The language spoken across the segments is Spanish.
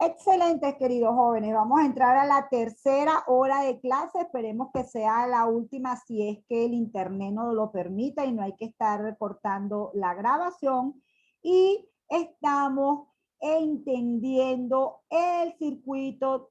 Excelentes, queridos jóvenes. Vamos a entrar a la tercera hora de clase. Esperemos que sea la última si es que el internet no lo permita y no hay que estar recortando la grabación. Y estamos entendiendo el circuito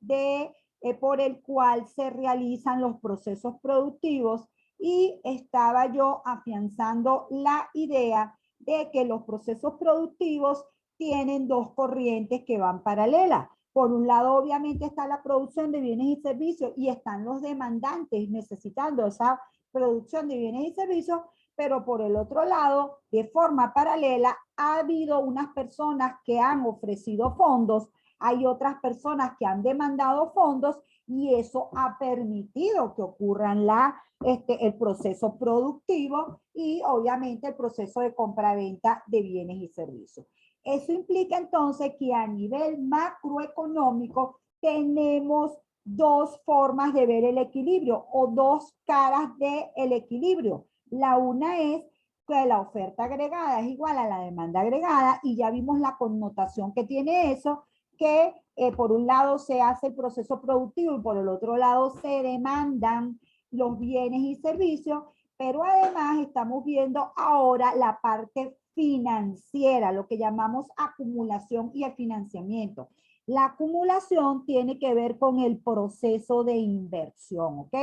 por el cual se realizan los procesos productivos y estaba yo afianzando la idea de que los procesos productivos tienen dos corrientes que van paralelas. Por un lado, obviamente, está la producción de bienes y servicios y están los demandantes necesitando esa producción de bienes y servicios, pero por el otro lado, de forma paralela, ha habido unas personas que han ofrecido fondos, hay otras personas que han demandado fondos y eso ha permitido que ocurran el proceso productivo y obviamente el proceso de compra-venta de bienes y servicios. Eso implica entonces que a nivel macroeconómico tenemos dos formas de ver el equilibrio o dos caras del equilibrio. La una es que la oferta agregada es igual a la demanda agregada y ya vimos la connotación que tiene eso, que por un lado se hace el proceso productivo y por el otro lado se demandan los bienes y servicios, pero además estamos viendo ahora la parte financiera, lo que llamamos acumulación y el financiamiento. La acumulación tiene que ver con el proceso de inversión, ¿ok?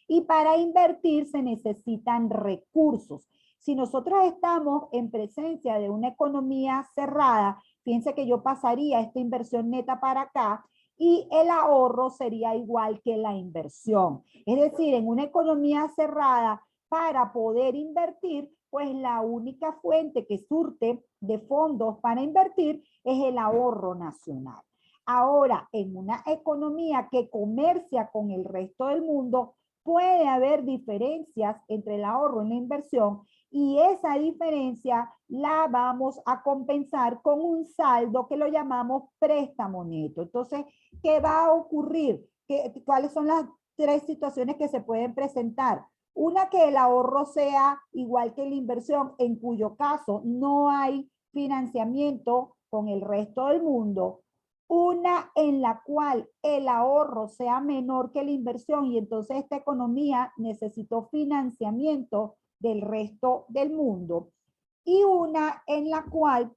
Y para invertir se necesitan recursos. Si nosotros estamos en presencia de una economía cerrada, fíjense que yo pasaría esta inversión neta para acá y el ahorro sería igual que la inversión. Es decir, en una economía cerrada, para poder invertir, pues la única fuente que surte de fondos para invertir es el ahorro nacional. Ahora, en una economía que comercia con el resto del mundo, puede haber diferencias entre el ahorro y la inversión y esa diferencia la vamos a compensar con un saldo que lo llamamos préstamo neto. Entonces, ¿qué va a ocurrir? ¿Cuáles son las tres situaciones que se pueden presentar? Una, que el ahorro sea igual que la inversión, en cuyo caso no hay financiamiento con el resto del mundo. Una en la cual el ahorro sea menor que la inversión y entonces esta economía necesitó financiamiento del resto del mundo. Y una en la cual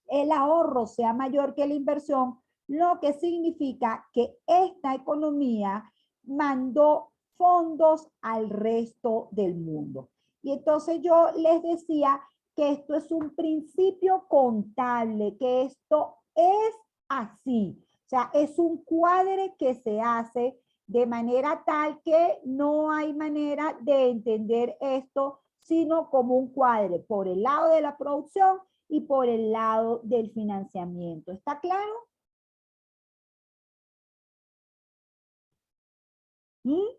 el ahorro sea mayor que la inversión, lo que significa que esta economía mandó fondos al resto del mundo. Y entonces yo les decía que esto es un principio contable, que esto es así. O sea, es un cuadre que se hace de manera tal que no hay manera de entender esto, sino como un cuadre por el lado de la producción y por el lado del financiamiento. ¿Está claro? ¿Mm?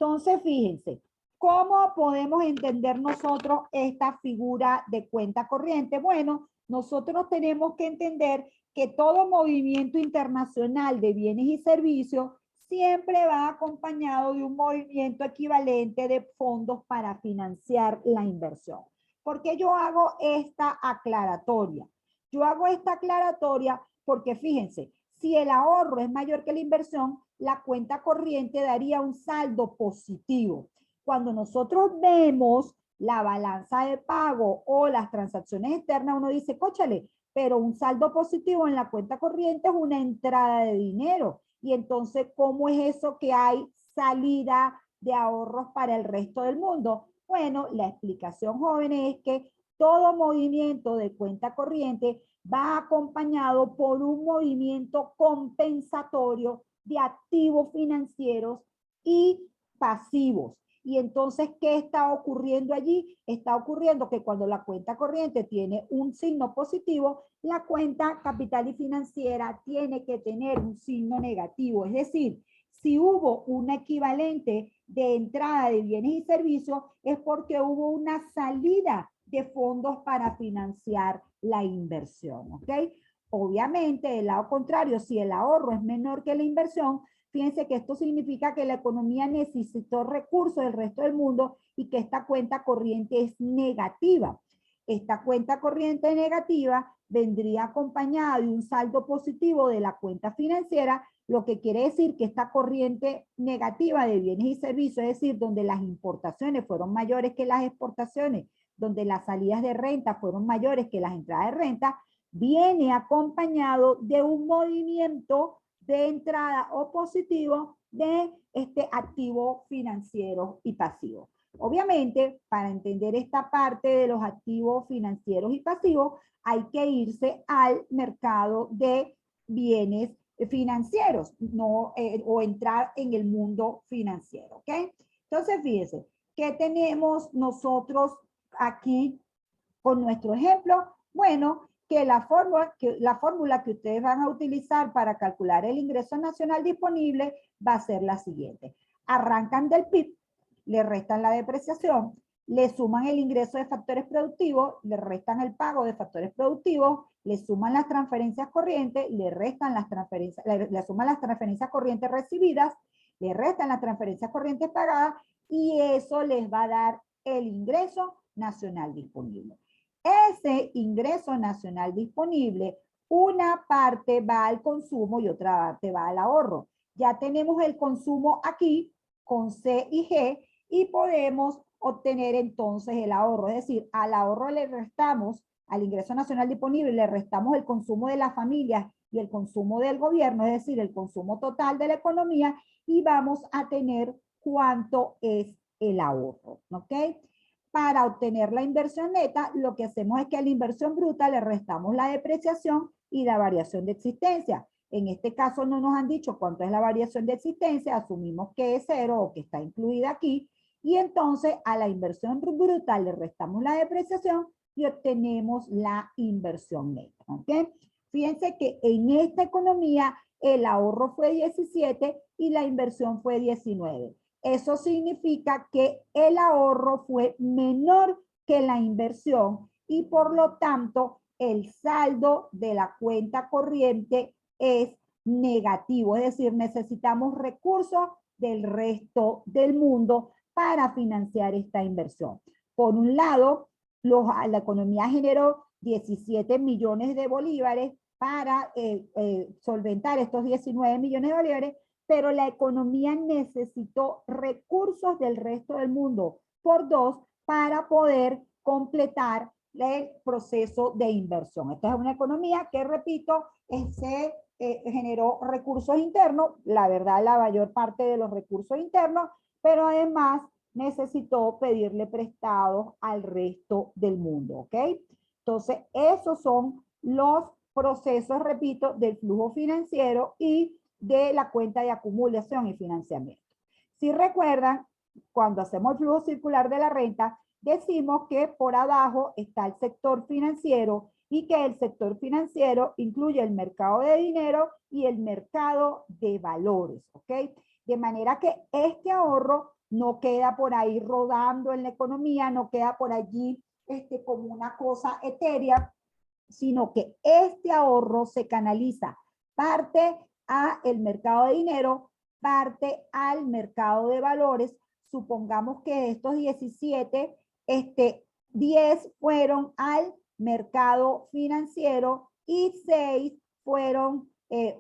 Entonces, fíjense, ¿cómo podemos entender nosotros esta figura de cuenta corriente? Bueno, nosotros tenemos que entender que todo movimiento internacional de bienes y servicios siempre va acompañado de un movimiento equivalente de fondos para financiar la inversión. ¿Por qué yo hago esta aclaratoria? Yo hago esta aclaratoria porque fíjense, si el ahorro es mayor que la inversión, la cuenta corriente daría un saldo positivo. Cuando nosotros vemos la balanza de pago o las transacciones externas, uno dice, cóchale, pero un saldo positivo en la cuenta corriente es una entrada de dinero. Y entonces, ¿cómo es eso que hay salida de ahorros para el resto del mundo? Bueno, la explicación, jóvenes, es que todo movimiento de cuenta corriente va acompañado por un movimiento compensatorio de activos financieros y pasivos. Y entonces, ¿qué está ocurriendo allí? Está ocurriendo que cuando la cuenta corriente tiene un signo positivo, la cuenta capital y financiera tiene que tener un signo negativo. Es decir, si hubo un equivalente de entrada de bienes y servicios, es porque hubo una salida de fondos para financiar la inversión, ¿ok? Obviamente, del lado contrario, si el ahorro es menor que la inversión, fíjense que esto significa que la economía necesitó recursos del resto del mundo y que esta cuenta corriente es negativa. Esta cuenta corriente negativa vendría acompañada de un saldo positivo de la cuenta financiera, lo que quiere decir que esta corriente negativa de bienes y servicios, es decir, donde las importaciones fueron mayores que las exportaciones, donde las salidas de renta fueron mayores que las entradas de renta, viene acompañado de un movimiento de entrada o positivo de este activo financiero y pasivo. Obviamente, para entender esta parte de los activos financieros y pasivos, hay que irse al mercado de bienes financieros, no, o entrar en el mundo financiero, ¿ok? Entonces, fíjense, ¿qué tenemos nosotros aquí con nuestro ejemplo? Bueno, que la fórmula que ustedes van a utilizar para calcular el ingreso nacional disponible va a ser la siguiente. Arrancan del PIB, le restan la depreciación, le suman el ingreso de factores productivos, le restan el pago de factores productivos, le suman las transferencias corrientes, le restan las transferencias, le suman las transferencias corrientes recibidas, le restan las transferencias corrientes pagadas y eso les va a dar el ingreso nacional disponible. Ese ingreso nacional disponible, una parte va al consumo y otra parte va al ahorro. Ya tenemos el consumo aquí con C y G y podemos obtener entonces el ahorro. Es decir, al ahorro le restamos, al ingreso nacional disponible, le restamos el consumo de las familias y el consumo del gobierno, es decir, el consumo total de la economía y vamos a tener cuánto es el ahorro, ¿ok? Para obtener la inversión neta, lo que hacemos es que a la inversión bruta le restamos la depreciación y la variación de existencia. En este caso no nos han dicho cuánto es la variación de existencia, asumimos que es cero o que está incluida aquí, y entonces a la inversión bruta le restamos la depreciación y obtenemos la inversión neta. ¿Ok? Fíjense que en esta economía el ahorro fue 17 y la inversión fue 19. Eso significa que el ahorro fue menor que la inversión y por lo tanto el saldo de la cuenta corriente es negativo, es decir, necesitamos recursos del resto del mundo para financiar esta inversión. Por un lado, la economía generó 17 millones de bolívares para solventar estos 19 millones de bolívares, pero la economía necesitó recursos del resto del mundo por 2 para poder completar el proceso de inversión. Esta es una economía que, repito, se generó recursos internos, la verdad la mayor parte de los recursos internos, pero además necesitó pedirle prestados al resto del mundo, ¿ok? Entonces, esos son los procesos, repito, del flujo financiero y de la cuenta de acumulación y financiamiento. Si recuerdan, cuando hacemos el flujo circular de la renta, decimos que por abajo está el sector financiero y que el sector financiero incluye el mercado de dinero y el mercado de valores, ¿ok? De manera que este ahorro no queda por ahí rodando en la economía, no queda por allí como una cosa etérea, sino que este ahorro se canaliza parte a el mercado de dinero, parte al mercado de valores. Supongamos que estos 17, 10 fueron al mercado financiero y 6 fueron,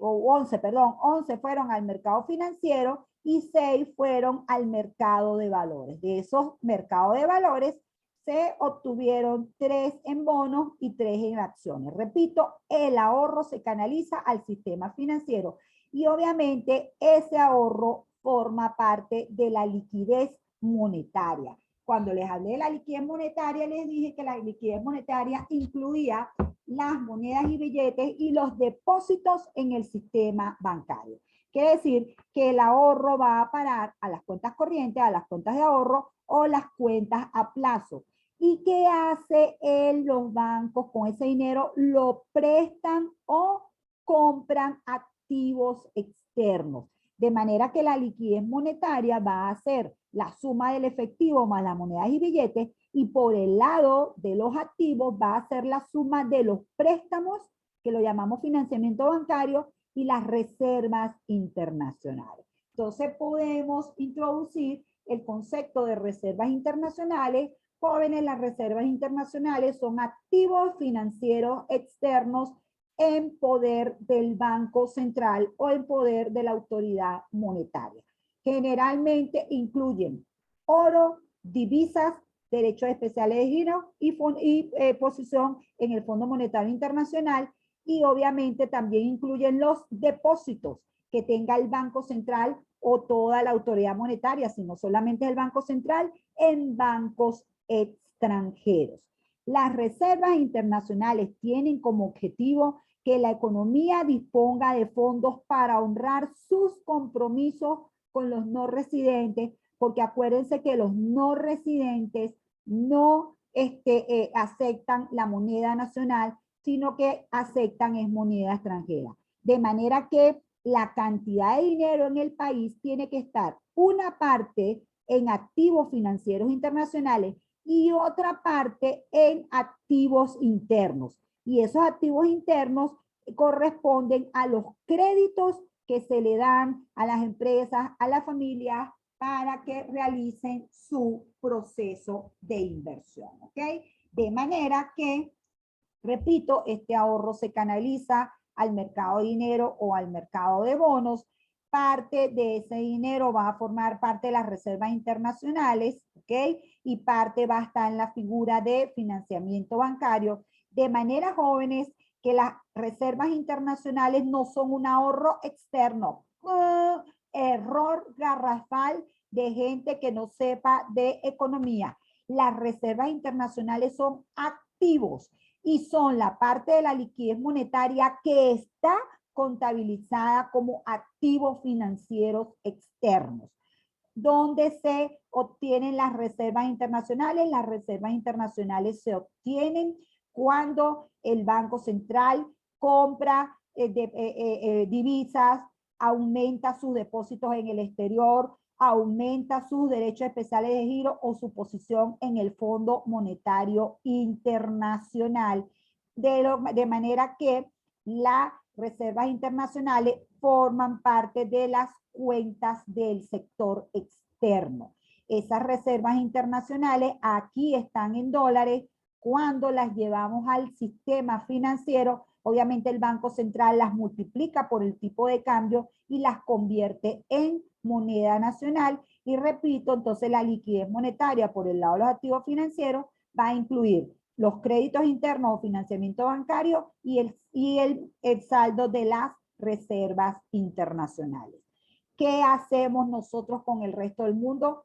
o 11, perdón, 11 fueron al mercado financiero y 6 fueron al mercado de valores. De esos mercados de valores se obtuvieron 3 en bonos y 3 en acciones. Repito, el ahorro se canaliza al sistema financiero y obviamente ese ahorro forma parte de la liquidez monetaria. Cuando les hablé de la liquidez monetaria, les dije que la liquidez monetaria incluía las monedas y billetes y los depósitos en el sistema bancario. Quiere decir que el ahorro va a parar a las cuentas corrientes, a las cuentas de ahorro o las cuentas a plazo. ¿Y qué hace los bancos con ese dinero? Lo prestan o compran activos externos. De manera que la liquidez monetaria va a ser la suma del efectivo más las monedas y billetes, y por el lado de los activos va a ser la suma de los préstamos, que lo llamamos financiamiento bancario, y las reservas internacionales. Entonces podemos introducir el concepto de reservas internacionales Jóvenes, las reservas internacionales son activos financieros externos en poder del Banco Central o en poder de la autoridad monetaria. Generalmente incluyen oro, divisas, derechos especiales de giro y posición en el Fondo Monetario Internacional, y obviamente también incluyen los depósitos que tenga el Banco Central o toda la autoridad monetaria, sino solamente el Banco Central, en bancos extranjeros. Las reservas internacionales tienen como objetivo que la economía disponga de fondos para honrar sus compromisos con los no residentes, porque acuérdense que los no residentes no aceptan la moneda nacional, sino que aceptan es moneda extranjera. De manera que la cantidad de dinero en el país tiene que estar una parte en activos financieros internacionales y otra parte en activos internos. Y esos activos internos corresponden a los créditos que se le dan a las empresas, a las familias, para que realicen su proceso de inversión, ¿ok? De manera que, repito, este ahorro se canaliza al mercado de dinero o al mercado de bonos. Parte de ese dinero va a formar parte de las reservas internacionales, ¿ok? Y parte va a estar en la figura de financiamiento bancario. De manera, jóvenes, que las reservas internacionales no son un ahorro externo. Error garrafal de gente que no sepa de economía. Las reservas internacionales son activos y son la parte de la liquidez monetaria que está contabilizada como activos financieros externos. ¿Dónde se obtienen las reservas internacionales? Las reservas internacionales se obtienen cuando el Banco Central compra divisas, aumenta sus depósitos en el exterior, aumenta sus derechos especiales de giro o su posición en el Fondo Monetario Internacional. De manera que las reservas internacionales forman parte de las cuentas del sector externo. Esas reservas internacionales aquí están en dólares. Cuando las llevamos al sistema financiero, obviamente el Banco Central las multiplica por el tipo de cambio y las convierte en moneda nacional. Y repito, entonces la liquidez monetaria por el lado de los activos financieros va a incluir los créditos internos o financiamiento bancario y el saldo de las reservas internacionales. ¿Qué hacemos nosotros con el resto del mundo?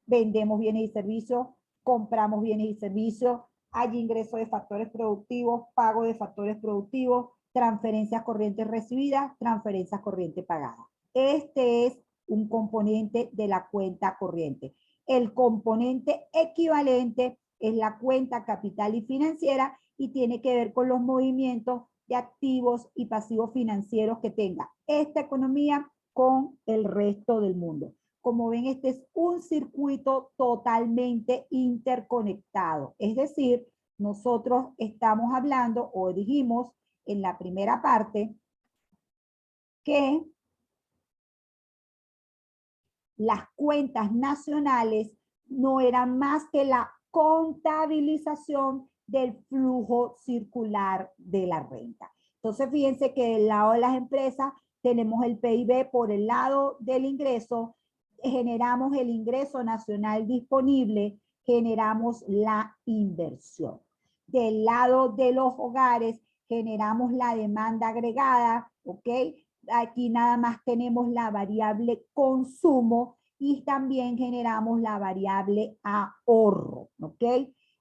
Vendemos bienes y servicios, compramos bienes y servicios, hay ingreso de factores productivos, pago de factores productivos, transferencias corrientes recibidas, transferencias corrientes pagadas. Este es un componente de la cuenta corriente. El componente equivalente es la cuenta capital y financiera y tiene que ver con los movimientos de activos y pasivos financieros que tenga esta economía con el resto del mundo. Como ven, este es un circuito totalmente interconectado. Es decir, nosotros estamos hablando o dijimos en la primera parte que las cuentas nacionales no eran más que la contabilización del flujo circular de la renta. Entonces, fíjense que del lado de las empresas tenemos el PIB por el lado del ingreso, generamos el ingreso nacional disponible, generamos la inversión. Del lado de los hogares generamos la demanda agregada, ¿ok? Aquí nada más tenemos la variable consumo y también generamos la variable ahorro, ¿ok?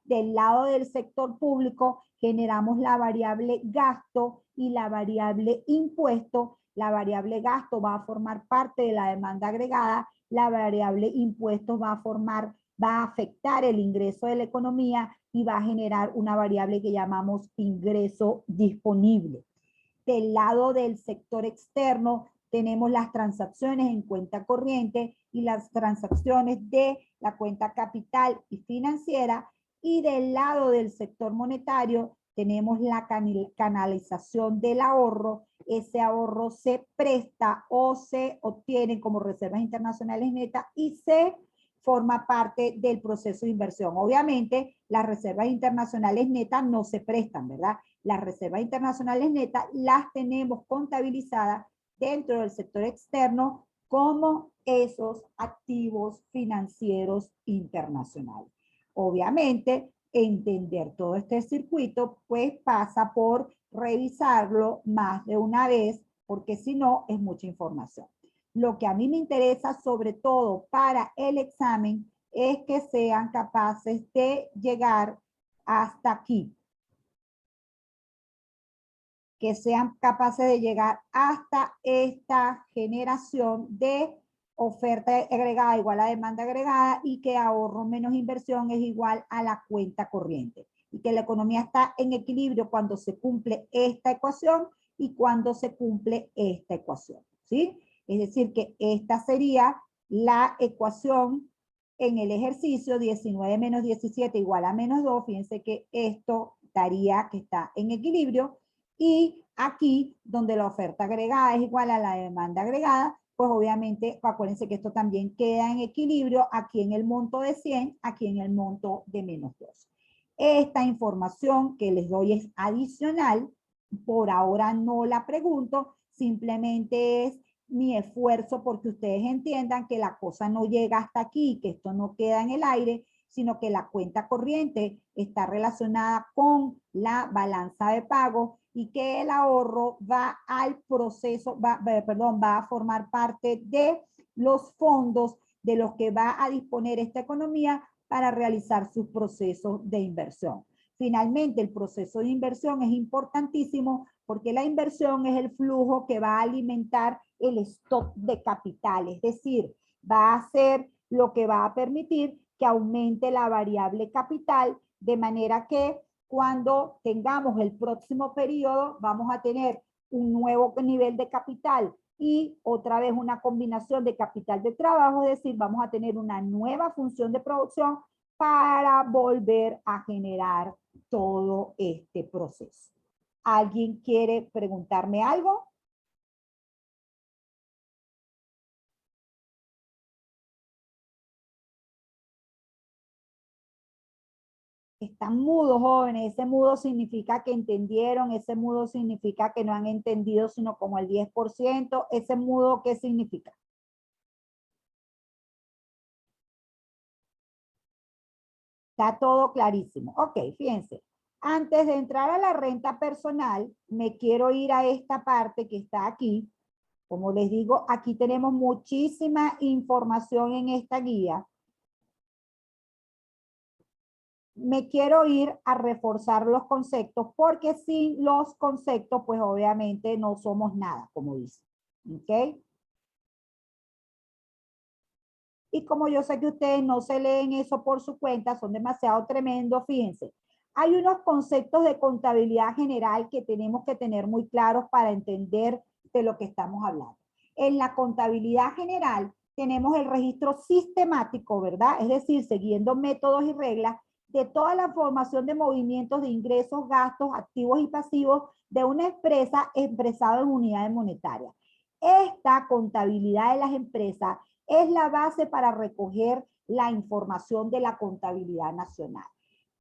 Del lado del sector público generamos la variable gasto y la variable impuesto. La variable gasto va a formar parte de la demanda agregada, la variable impuestos va a afectar el ingreso de la economía y va a generar una variable que llamamos ingreso disponible. Del lado del sector externo tenemos las transacciones en cuenta corriente y las transacciones de la cuenta capital y financiera. Y del lado del sector monetario tenemos la canalización del ahorro. Ese ahorro se presta o se obtiene como reservas internacionales netas y se forma parte del proceso de inversión. Obviamente, las reservas internacionales netas no se prestan, ¿verdad? Las reservas internacionales netas las tenemos contabilizadas dentro del sector externo como esos activos financieros internacionales. Obviamente, entender todo este circuito, pues pasa por revisarlo más de una vez, porque si no, es mucha información. Lo que a mí me interesa, sobre todo para el examen, es que sean capaces de llegar hasta aquí. Que sean capaces de llegar hasta esta generación de oferta agregada igual a demanda agregada y que ahorro menos inversión es igual a la cuenta corriente. Y que la economía está en equilibrio cuando se cumple esta ecuación y cuando se cumple esta ecuación, ¿sí? Es decir, que esta sería la ecuación en el ejercicio 19 menos 17 igual a menos 2. Fíjense que esto daría que está en equilibrio. Y aquí, donde la oferta agregada es igual a la demanda agregada, pues obviamente, acuérdense que esto también queda en equilibrio aquí en el monto de 100, aquí en el monto de menos 2. Esta información que les doy es adicional, por ahora no la pregunto, simplemente es mi esfuerzo porque ustedes entiendan que la cosa no llega hasta aquí, que esto no queda en el aire, sino que la cuenta corriente está relacionada con la balanza de pago y que el ahorro va al proceso, va a formar parte de los fondos de los que va a disponer esta economía para realizar sus procesos de inversión. Finalmente, el proceso de inversión es importantísimo porque la inversión es el flujo que va a alimentar el stock de capital, es decir, va a ser lo que va a permitir que aumente la variable capital de manera que cuando tengamos el próximo periodo vamos a tener un nuevo nivel de capital y otra vez una combinación de capital de trabajo, es decir, vamos a tener una nueva función de producción para volver a generar todo este proceso. ¿Alguien quiere preguntarme algo? Están mudos, jóvenes. Ese mudo significa que entendieron, ese mudo significa que no han entendido sino como el 10%. ¿Ese mudo qué significa? Está todo clarísimo. Ok, fíjense. Antes de entrar a la renta personal, me quiero ir a esta parte que está aquí. Como les digo, aquí tenemos muchísima información en esta guía. Me quiero ir a reforzar los conceptos porque sin los conceptos, pues obviamente no somos nada, como dice. ¿Ok? Y como yo sé que ustedes no se leen eso por su cuenta, son demasiado tremendos, fíjense. Hay unos conceptos de contabilidad general que tenemos que tener muy claros para entender de lo que estamos hablando. En la contabilidad general tenemos el registro sistemático, ¿verdad? Es decir, siguiendo métodos y reglas de toda la formación de movimientos de ingresos, gastos, activos y pasivos de una empresa expresada en unidades monetarias. Esta contabilidad de las empresas es la base para recoger la información de la contabilidad nacional.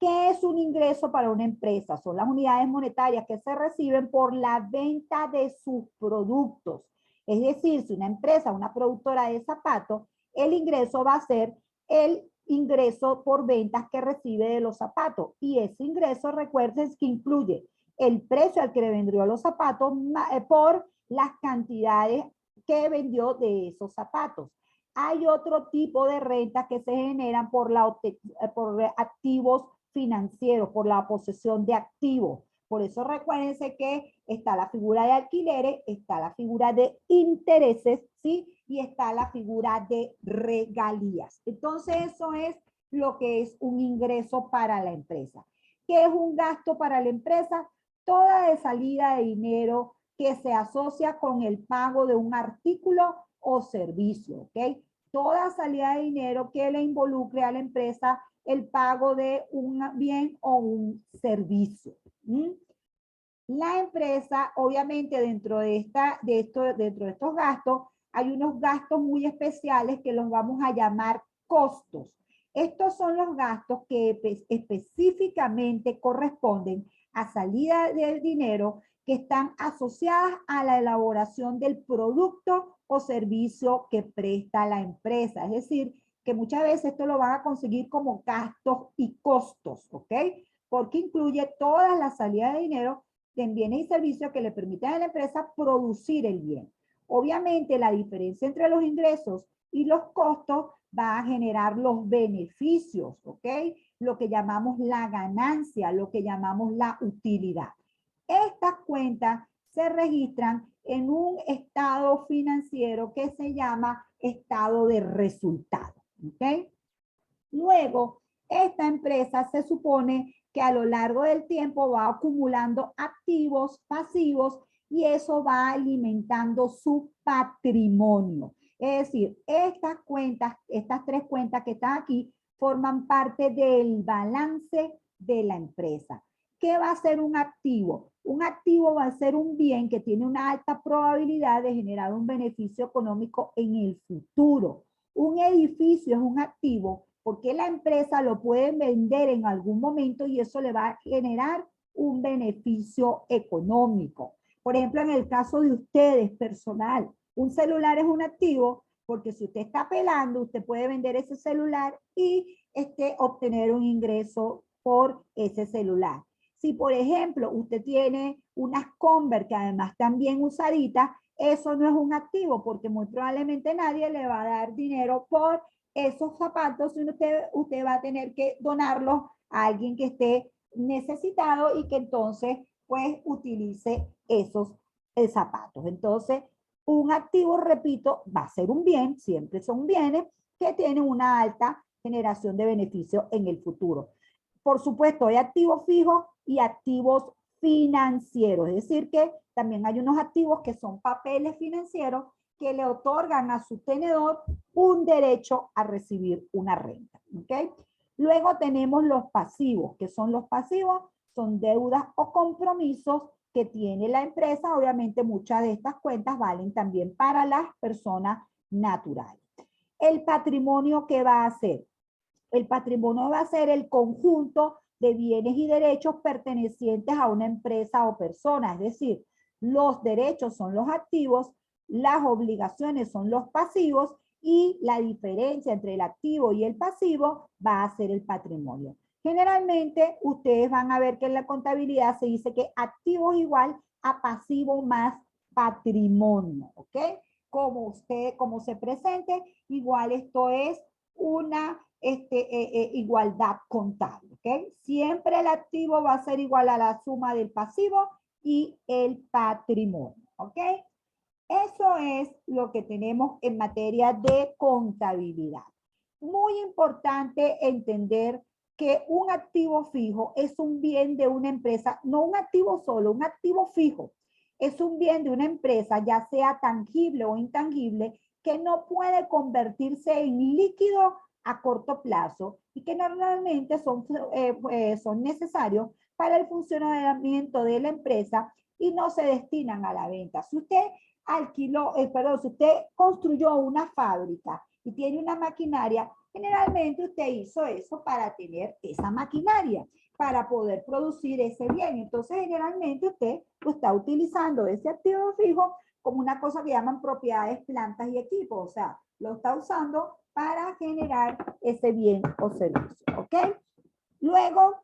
¿Qué es un ingreso para una empresa? Son las unidades monetarias que se reciben por la venta de sus productos. Es decir, si una empresa, una productora de zapatos, el ingreso va a ser el ingreso por ventas que recibe de los zapatos. Y ese ingreso, recuerden que incluye el precio al que le vendió los zapatos por las cantidades que vendió de esos zapatos. Hay otro tipo de rentas que se generan por activos financieros, por la posesión de activos. Por eso recuérdense que está la figura de alquileres, está la figura de intereses, ¿sí? Y está la figura de regalías. Entonces eso es lo que es un ingreso para la empresa. ¿Qué es un gasto para la empresa? Toda de salida de dinero que se asocia con el pago de un artículo o servicio, ¿ok? Toda salida de dinero que le involucre a la empresa el pago de un bien o un servicio. ¿Mm? La empresa, obviamente, dentro de estos gastos, hay unos gastos muy especiales que los vamos a llamar costos. Estos son los gastos que específicamente corresponden a salida del dinero que están asociadas a la elaboración del producto o servicio que presta la empresa. Es decir, que muchas veces esto lo van a conseguir como gastos y costos, ¿ok? Porque incluye todas las salidas de dinero en bienes y servicios que le permiten a la empresa producir el bien. Obviamente, la diferencia entre los ingresos y los costos va a generar los beneficios, ¿ok? Lo que llamamos la ganancia, lo que llamamos la utilidad. Estas cuentas se registran en un estado financiero que se llama estado de resultado, ¿ok? Luego, esta empresa se supone que a lo largo del tiempo va acumulando activos, pasivos, y eso va alimentando su patrimonio. Es decir, estas cuentas, estas tres cuentas que están aquí, forman parte del balance de la empresa. ¿Qué va a ser un activo? Un activo va a ser un bien que tiene una alta probabilidad de generar un beneficio económico en el futuro. Un edificio es un activo porque la empresa lo puede vender en algún momento y eso le va a generar un beneficio económico. Por ejemplo, en el caso de ustedes, personal, un celular es un activo porque si usted está pelando, usted puede vender ese celular y obtener un ingreso por ese celular. Si, por ejemplo, usted tiene unas Converse que además también usaditas, eso no es un activo porque muy probablemente nadie le va a dar dinero por esos zapatos. Usted va a tener que donarlos a alguien que esté necesitado y que entonces pues utilice esos zapatos. Entonces, un activo, repito, va a ser un bien, siempre son bienes que tienen una alta generación de beneficios en el futuro. Por supuesto, hay activos fijos y activos financieros, es decir, que también hay unos activos que son papeles financieros que le otorgan a su tenedor un derecho a recibir una renta, ¿ok? Luego tenemos los pasivos. ¿Qué son los pasivos? Son deudas o compromisos que tiene la empresa. Obviamente muchas de estas cuentas valen también para las personas naturales. El patrimonio, ¿qué va a ser? El patrimonio va a ser el conjunto de bienes y derechos pertenecientes a una empresa o persona. Es decir, los derechos son los activos, las obligaciones son los pasivos y la diferencia entre el activo y el pasivo va a ser el patrimonio. Generalmente, ustedes van a ver que en la contabilidad se dice que activo es igual a pasivo más patrimonio, ¿ok? Como se presente, igual esto es una igualdad contable, ¿ok? Siempre el activo va a ser igual a la suma del pasivo y el patrimonio, ¿ok? Eso es lo que tenemos en materia de contabilidad. Muy importante entender que un activo fijo es un bien de una empresa, no un activo solo, un activo fijo. Es un bien de una empresa, ya sea tangible o intangible, que no puede convertirse en líquido a corto plazo y que normalmente son necesarios para el funcionamiento de la empresa y no se destinan a la venta. Si usted si usted construyó una fábrica y tiene una maquinaria, generalmente usted hizo eso para tener esa maquinaria, para poder producir ese bien. Entonces, generalmente usted lo está utilizando ese activo fijo como una cosa que llaman propiedades, plantas y equipos. O sea, lo está usando para generar ese bien o servicio, ¿ok? Luego,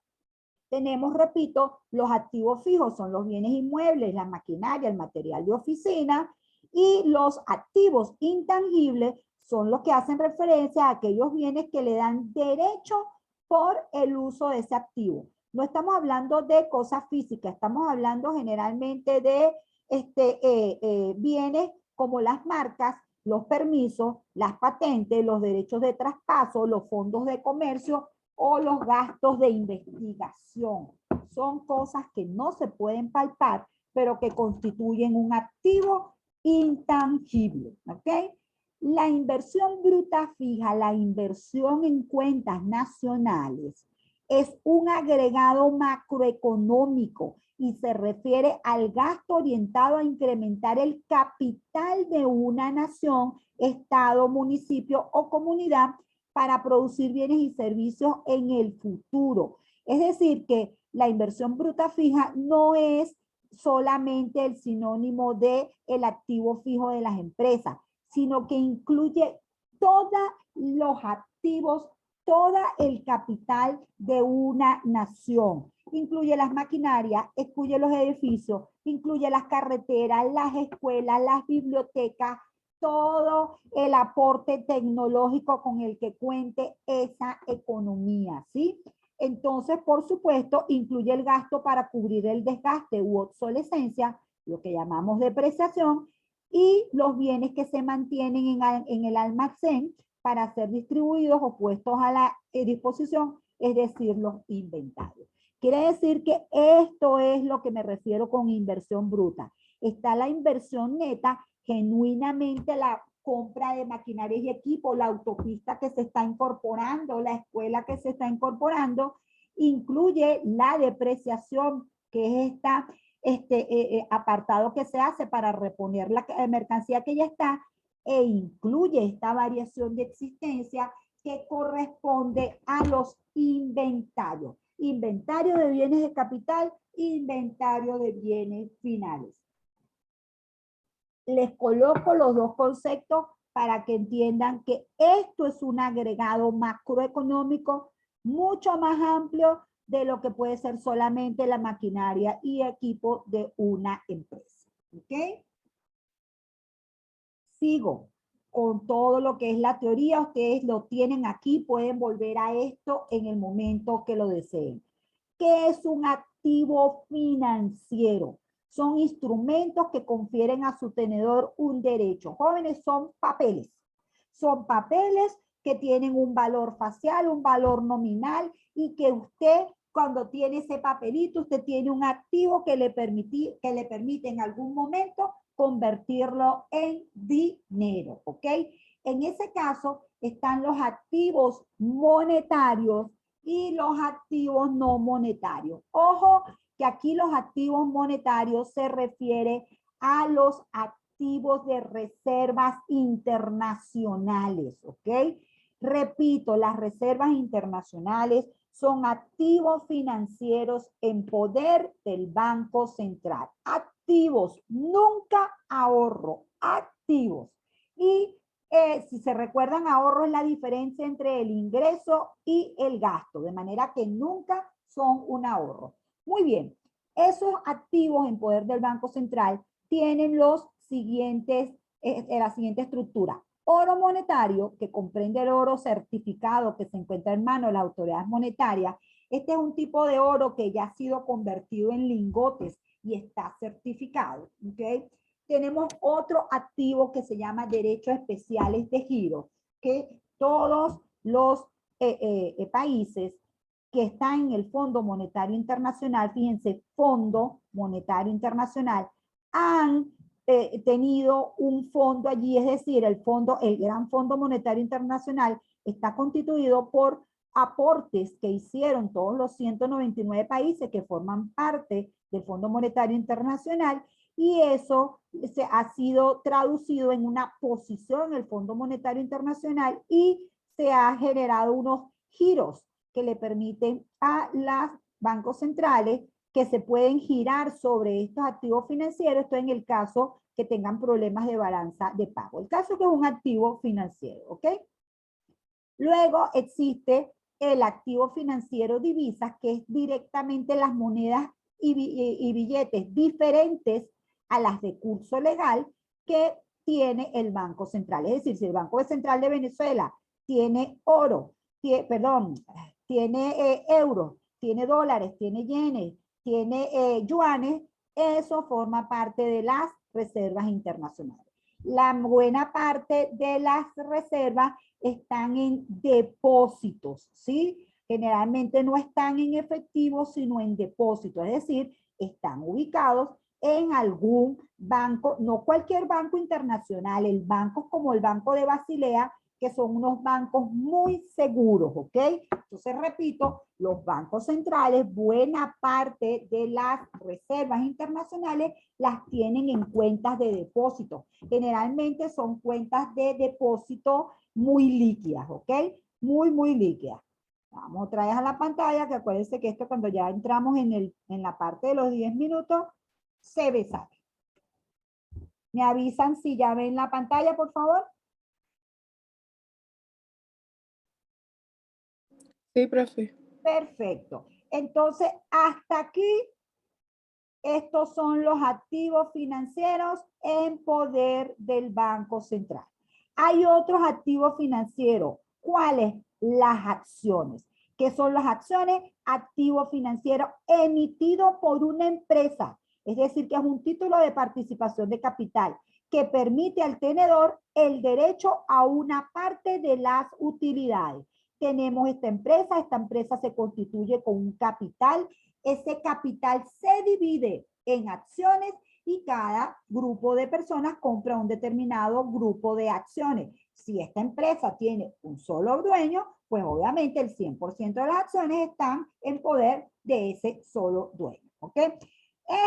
tenemos, repito, los activos fijos, son los bienes inmuebles, la maquinaria, el material de oficina, y los activos intangibles son los que hacen referencia a aquellos bienes que le dan derecho por el uso de ese activo. No estamos hablando de cosas físicas, estamos hablando generalmente de bienes como las marcas, los permisos, las patentes, los derechos de traspaso, los fondos de comercio o los gastos de investigación. Son cosas que no se pueden palpar, pero que constituyen un activo intangible, ¿ok? La inversión bruta fija, la inversión en cuentas nacionales, es un agregado macroeconómico y se refiere al gasto orientado a incrementar el capital de una nación, estado, municipio o comunidad para producir bienes y servicios en el futuro. Es decir, que la inversión bruta fija no es solamente el sinónimo de el activo fijo de las empresas, sino que incluye todos los activos, todo el capital de una nación. Incluye las maquinarias, incluye los edificios, incluye las carreteras, las escuelas, las bibliotecas, todo el aporte tecnológico con el que cuente esa economía, ¿sí? Entonces, por supuesto, incluye el gasto para cubrir el desgaste u obsolescencia, lo que llamamos depreciación, y los bienes que se mantienen en el almacén para ser distribuidos o puestos a la disposición, es decir, los inventarios. Quiere decir que esto es lo que me refiero con inversión bruta. Está la inversión neta, genuinamente la compra de maquinaria y equipo, la autopista que se está incorporando, la escuela que se está incorporando, incluye la depreciación, que es este apartado que se hace para reponer la mercancía que ya está, e incluye esta variación de existencia que corresponde a los inventarios. Inventario de bienes de capital, inventario de bienes finales. Les coloco los dos conceptos para que entiendan que esto es un agregado macroeconómico mucho más amplio de lo que puede ser solamente la maquinaria y equipo de una empresa. ¿Ok? Sigo con todo lo que es la teoría. Ustedes lo tienen aquí, pueden volver a esto en el momento que lo deseen. ¿Qué es un activo financiero? Son instrumentos que confieren a su tenedor un derecho. Jóvenes, son papeles. Son papeles que tienen un valor facial, un valor nominal, y que usted, cuando tiene ese papelito, usted tiene un activo que le permite en algún momento convertirlo en dinero, ¿ok? En ese caso están los activos monetarios y los activos no monetarios. Ojo que aquí los activos monetarios se refiere a los activos de reservas internacionales, ¿ok? Repito, las reservas internacionales son activos financieros en poder del Banco Central. Activos, nunca ahorro, activos. Y si se recuerdan, ahorro es la diferencia entre el ingreso y el gasto, de manera que nunca son un ahorro. Muy bien, esos activos en poder del Banco Central tienen los siguientes, la siguiente estructura. Oro monetario, que comprende el oro certificado que se encuentra en manos de las autoridades monetarias. Este es un tipo de oro que ya ha sido convertido en lingotes y está certificado, ¿ok? Tenemos otro activo que se llama derechos especiales de giro, que todos los países que están en el Fondo Monetario Internacional, fíjense, Fondo Monetario Internacional, han tenido un fondo allí, es decir, el Gran Fondo Monetario Internacional está constituido por aportes que hicieron todos los 199 países que forman parte del Fondo Monetario Internacional, y eso ha sido traducido en una posición en el Fondo Monetario Internacional y se ha generado unos giros que le permiten a los bancos centrales que se pueden girar sobre estos activos financieros, esto en el caso que tengan problemas de balanza de pago. El caso que es un activo financiero, ¿ok? Luego existe el activo financiero divisas, que es directamente las monedas y billetes diferentes a las de curso legal que tiene el Banco Central. Es decir, si el Banco Central de Venezuela tiene oro, tiene euros, tiene dólares, tiene yenes, tiene yuanes, eso forma parte de las reservas internacionales. La buena parte de las reservas están en depósitos, ¿sí? Generalmente no están en efectivo, sino en depósitos, es decir, están ubicados en algún banco, no cualquier banco internacional, el banco como el Banco de Basilea, que son unos bancos muy seguros, ¿ok? Entonces, repito, los bancos centrales, buena parte de las reservas internacionales las tienen en cuentas de depósito. Generalmente son cuentas de depósito muy líquidas, ¿ok? muy, muy líquida. Vamos otra vez a la pantalla, que acuérdense que esto cuando ya entramos en la parte de los 10 minutos, se ve sale. ¿Me avisan si ya ven la pantalla, por favor? Sí, profe. Perfecto. Entonces, hasta aquí, estos son los activos financieros en poder del Banco Central. Hay otros activos financieros. ¿Cuáles? Las acciones. ¿Qué son las acciones? Activo financiero emitido por una empresa. Es decir, que es un título de participación de capital que permite al tenedor el derecho a una parte de las utilidades. Tenemos esta empresa se constituye con un capital, ese capital se divide en acciones y cada grupo de personas compra un determinado grupo de acciones. Si esta empresa tiene un solo dueño, pues obviamente el 100% de las acciones están en poder de ese solo dueño, ¿ok?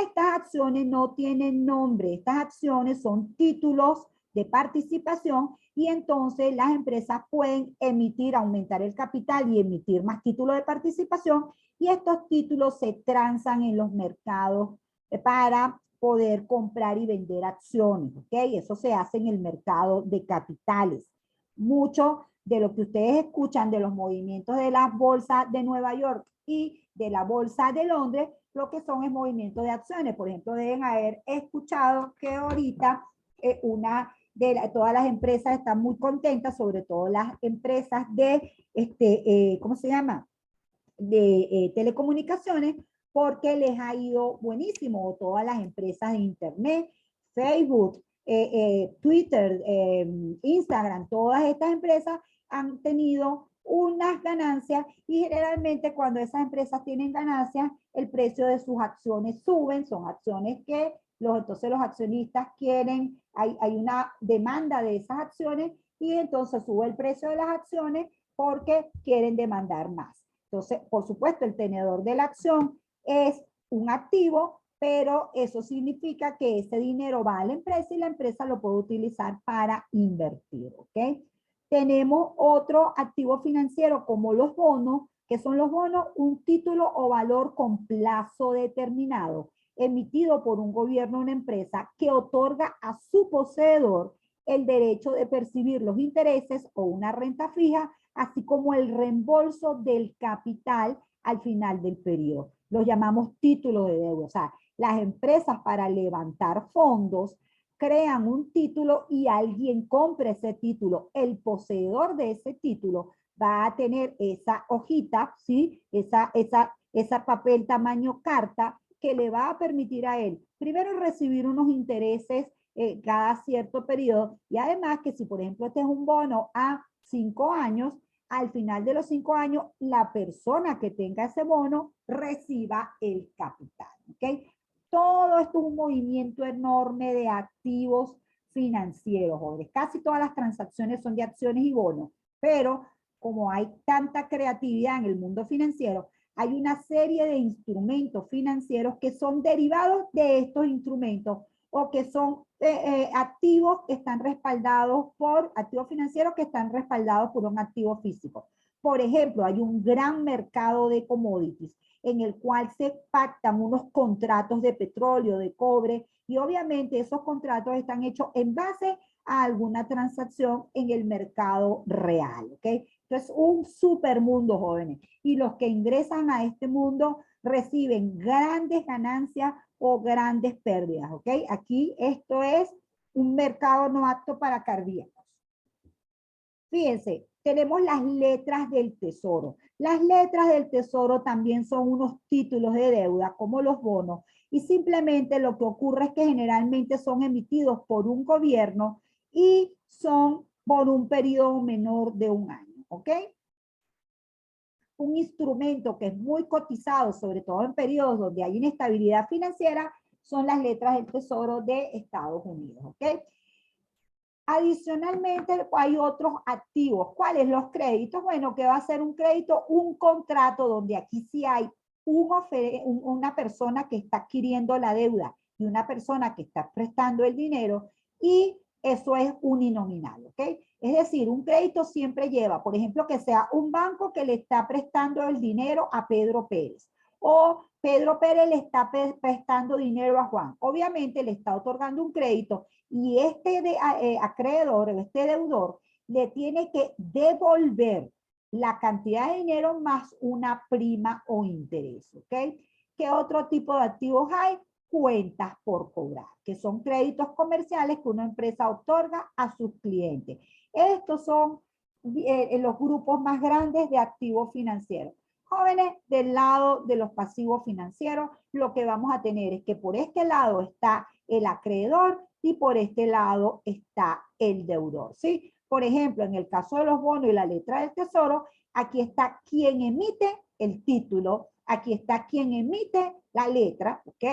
Estas acciones no tienen nombre, estas acciones son títulos de participación y entonces las empresas pueden emitir, aumentar el capital y emitir más títulos de participación y estos títulos se transan en los mercados para poder comprar y vender acciones, ¿ok? Eso se hace en el mercado de capitales. Mucho de lo que ustedes escuchan de los movimientos de las bolsas de Nueva York y de la bolsa de Londres, lo que son es movimientos de acciones. Por ejemplo, deben haber escuchado que ahorita todas las empresas están muy contentas, sobre todo las empresas de, ¿cómo se llama? De telecomunicaciones, porque les ha ido buenísimo. Todas las empresas de Internet, Facebook, Twitter, Instagram, todas estas empresas han tenido unas ganancias y generalmente cuando esas empresas tienen ganancias, el precio de sus acciones suben, son acciones que entonces los accionistas quieren, hay una demanda de esas acciones y entonces sube el precio de las acciones porque quieren demandar más. Entonces, por supuesto, el tenedor de la acción es un activo, pero eso significa que ese dinero va a la empresa y la empresa lo puede utilizar para invertir, ¿ok? Tenemos otro activo financiero como los bonos, que son los bonos, un título o valor con plazo determinado, emitido por un gobierno o una empresa que otorga a su poseedor el derecho de percibir los intereses o una renta fija, así como el reembolso del capital al final del periodo. Los llamamos títulos de deuda. O sea, las empresas para levantar fondos crean un título y alguien compra ese título. El poseedor de ese título va a tener esa hojita, ¿sí? Esa papel tamaño carta que le va a permitir a él, primero, recibir unos intereses cada cierto periodo y además que si, por ejemplo, este es un bono a 5 años, al final de los 5 años, la persona que tenga ese bono reciba el capital, ¿ok? Todo esto es un movimiento enorme de activos financieros, jóvenes. Casi todas las transacciones son de acciones y bonos, pero como hay tanta creatividad en el mundo financiero, hay una serie de instrumentos financieros que son derivados de estos instrumentos o que son activos que están respaldados por activos financieros que están respaldados por un activo físico. Por ejemplo, hay un gran mercado de commodities en el cual se pactan unos contratos de petróleo, de cobre, y obviamente esos contratos están hechos en base a alguna transacción en el mercado real, ¿ok? Entonces, un super mundo, jóvenes. Y los que ingresan a este mundo reciben grandes ganancias o grandes pérdidas, ¿ok? Aquí esto es un mercado no apto para cardíacos. Fíjense, tenemos las letras del tesoro. Las letras del tesoro también son unos títulos de deuda, como los bonos, y simplemente lo que ocurre es que generalmente son emitidos por un gobierno y son por un periodo menor de un año, ¿ok? Un instrumento que es muy cotizado, sobre todo en periodos donde hay inestabilidad financiera, son las letras del tesoro de Estados Unidos, ¿ok? Adicionalmente, hay otros activos. ¿Cuáles? Los créditos. Bueno, ¿qué va a ser un crédito? Un contrato donde aquí sí hay una persona que está adquiriendo la deuda y una persona que está prestando el dinero y eso es uninominal, ¿ok? Es decir, un crédito siempre lleva, por ejemplo, que sea un banco que le está prestando el dinero a Pedro Pérez o Pedro Pérez le está prestando dinero a Juan. Obviamente le está otorgando un crédito y este acreedor, este deudor, le tiene que devolver la cantidad de dinero más una prima o interés, ¿ok? ¿Qué otro tipo de activos hay? Cuentas por cobrar, que son créditos comerciales que una empresa otorga a sus clientes. Estos son los grupos más grandes de activos financieros. Jóvenes, del lado de los pasivos financieros, lo que vamos a tener es que por este lado está el acreedor y por este lado está el deudor, ¿sí? Por ejemplo, en el caso de los bonos y la letra del tesoro, aquí está quien emite el título, aquí está quien emite la letra, ¿ok?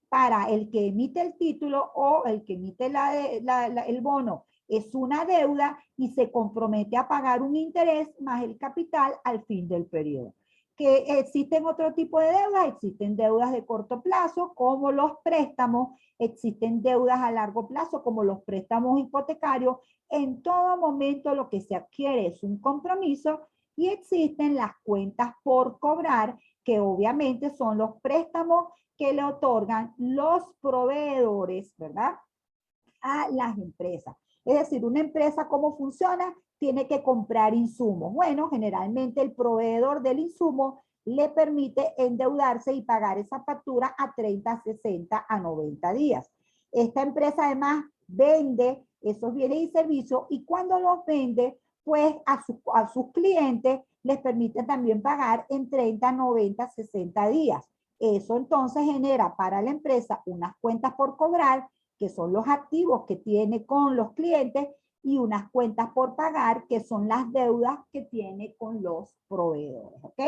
Para el que emite el título o el que emite el bono es una deuda y se compromete a pagar un interés más el capital al fin del periodo. Que existen otro tipo de deudas, existen deudas de corto plazo como los préstamos, existen deudas a largo plazo como los préstamos hipotecarios. En todo momento lo que se adquiere es un compromiso y existen las cuentas por cobrar, que obviamente son los préstamos que le otorgan los proveedores, ¿verdad?, a las empresas. Es decir, una empresa, ¿cómo funciona? Tiene que comprar insumos. Bueno, generalmente el proveedor del insumo le permite endeudarse y pagar esa factura a 30, 60, a 90 días. Esta empresa además vende esos bienes y servicios y cuando los vende, pues a sus clientes les permite también pagar en 30, 90, 60 días. Eso entonces genera para la empresa unas cuentas por cobrar, que son los activos que tiene con los clientes, y unas cuentas por pagar, que son las deudas que tiene con los proveedores, ¿ok?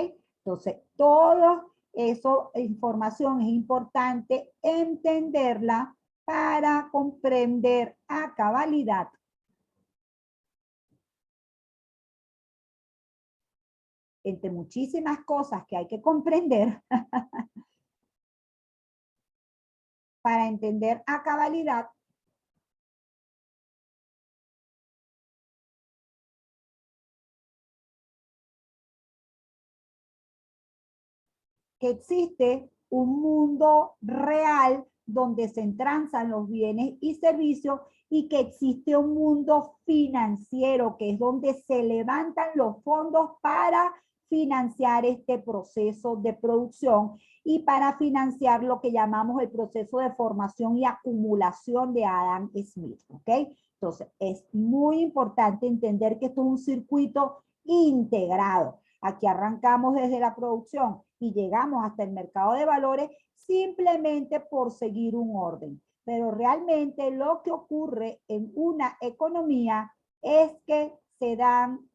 Entonces, toda esa información es importante entenderla para comprender a cabalidad entre muchísimas cosas que hay que comprender para entender a cabalidad que existe un mundo real donde se transan los bienes y servicios y que existe un mundo financiero que es donde se levantan los fondos para financiar este proceso de producción y para financiar lo que llamamos el proceso de formación y acumulación de Adam Smith, ¿ok? Entonces, es muy importante entender que esto es un circuito integrado. Aquí arrancamos desde la producción y llegamos hasta el mercado de valores simplemente por seguir un orden. Pero realmente lo que ocurre en una economía es que se dan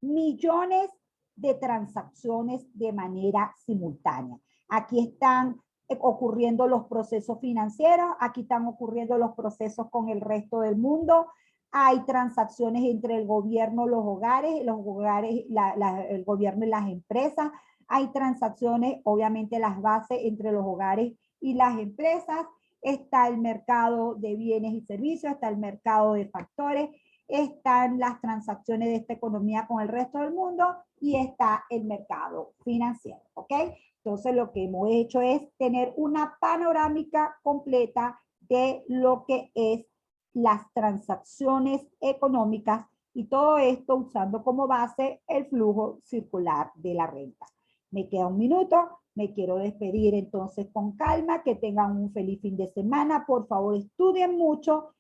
millones de transacciones de manera simultánea. Aquí están ocurriendo los procesos financieros, aquí están ocurriendo los procesos con el resto del mundo, hay transacciones entre el gobierno, el gobierno y las empresas, hay transacciones, obviamente las bases entre los hogares y las empresas, está el mercado de bienes y servicios, está el mercado de factores, están las transacciones de esta economía con el resto del mundo y está el mercado financiero, ¿ok? Entonces lo que hemos hecho es tener una panorámica completa de lo que es las transacciones económicas y todo esto usando como base el flujo circular de la renta. Me queda un minuto, me quiero despedir entonces con calma, que tengan un feliz fin de semana, por favor estudien mucho